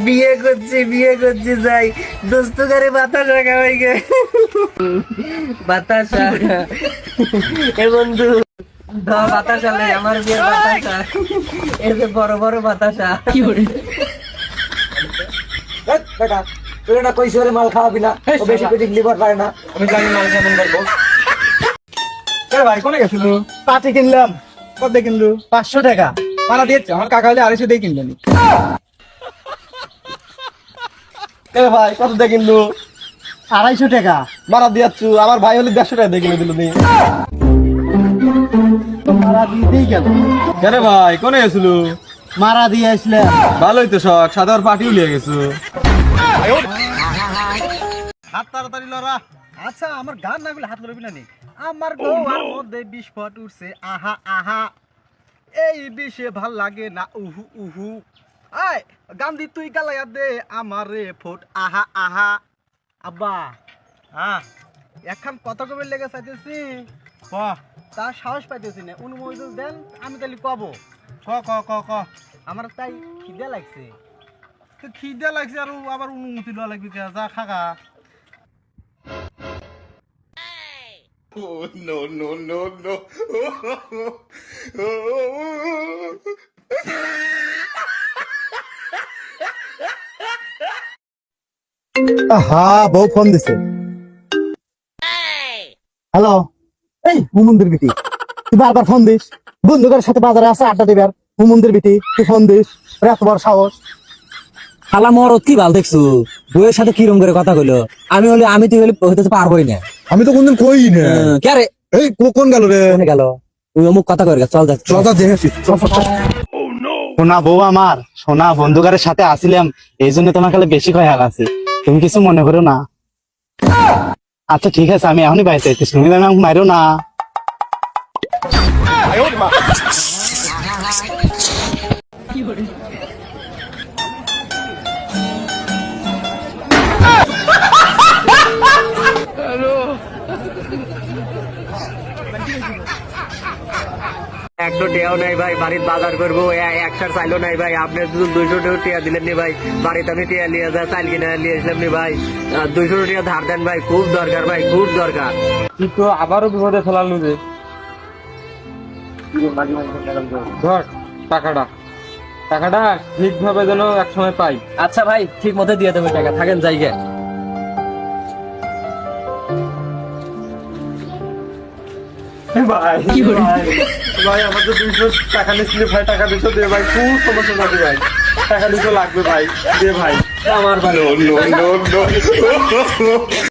বিয়ে করছি যাই দোস্ত করে বাতাসা খাওয়াই গে বাতাসা এ বন্ধু বাতাসা লে আমার বিয়ের বাতাসা এই যে বড় বড় বাতাসা কি করে বেটা তুই না কইছিস ওরে মাল খাওয়াবি না ও বেশি পেটে লিভার পারে না আমি জানি মাল কেমন করবো। ভাই কোনে গেছিল পাটি কিনলাম কত দিয়ে কিনলু 500 টাকা মারা দিয়েছে আমার কাকা হলে 250 দিয়ে কিনলেনি ভাই কত দিয়ে কিনলু 250 টাকা মারা দিয়াচ্ছু আমার ভাই হলে 150 টাকা দিয়ে কিনে দিল নি মারা দিতেই গেল কেন ভাই কোনে গেছিল মারা দিয়ে আসলে ভালোই তো শখ সাদার পাটিও লিয়ে গেছো হাত তাড়াতাড়ি লরা আচ্ছা আমার গান না গুলো হাত লড়বি না নি আমার গোয়ার মধ্যে বিস্ফোট উঠছে আহা আহা এই বিষে ভাল লাগে না উহু উহু আয় গান্ধী তুই গালাইয়া দে আমারে ফোট আহা আহা আব্বা হ্যাঁ এখন কত কবে লেগে চাইতেছি তার সাহস পাইতেছি না অনুমোদন দেন আমি তাহলে কবো ক ক ক ক আমার তাই খিদে লাগছে তো খিদে লাগছে আর আবার অনুমতি লওয়া লাগবে কে যা খাগা Oh, no, no, no, no. আহা বউ ফোন দিছে হ্যালো এই হুমন্দির বিটি তুই বারবার ফোন দিস বন্ধুদের সাথে বাজারে আসে আড্ডা দিবার হুমন্দির বিটি তুই ফোন দিস এত বড় সাহস খালা মরদ কি ভাল দেখছো বউয়ের সাথে কিরম করে কথা কইলো আমি তুই হলে হইতে পারবোই না আমি তো কোনদিন কই না কে রে এই কোন গেল রে কোনে গেল তুই অমুক কথা কই চল যা চল দেখেছি সোনা বউ আমার সোনা বন্ধুকারের সাথে আসিলাম এই জন্য তোমার কাছে বেশি খয়াল আছে তুমি কিছু মনে করো না আচ্ছা ঠিক আছে আমি এখনই বাইরে যাইতেছি তুমি আমাকে মারো না একটু টেয়াও নাই ভাই বাড়ির বাজার করবো একসার চাইলো নাই ভাই আপনি 200 টাকা টিয়া দিলেন নি ভাই বাড়িতে আমি টিয়া নিয়ে যা চাইল কিনে নিয়ে আসলাম নি ভাই 200 টাকা ধার দেন ভাই খুব দরকার ভাই খুব দরকার তুই তো আবারও বিপদে ফেলালু রে। ধর টাকাটা ঠিকভাবে যেন এক সময় পাই। আচ্ছা ভাই ঠিক মতো দিয়ে দেবো টাকা থাকেন জায়গা ভাই ভাই আমার তো 200 টাকা নিয়েছিল ভাই টাকা 200 দে ভাই খুব সমস্যা যাবে ভাই টাকা 200 লাগবে ভাই দে ভাই আমার ভাই No, no, no, no.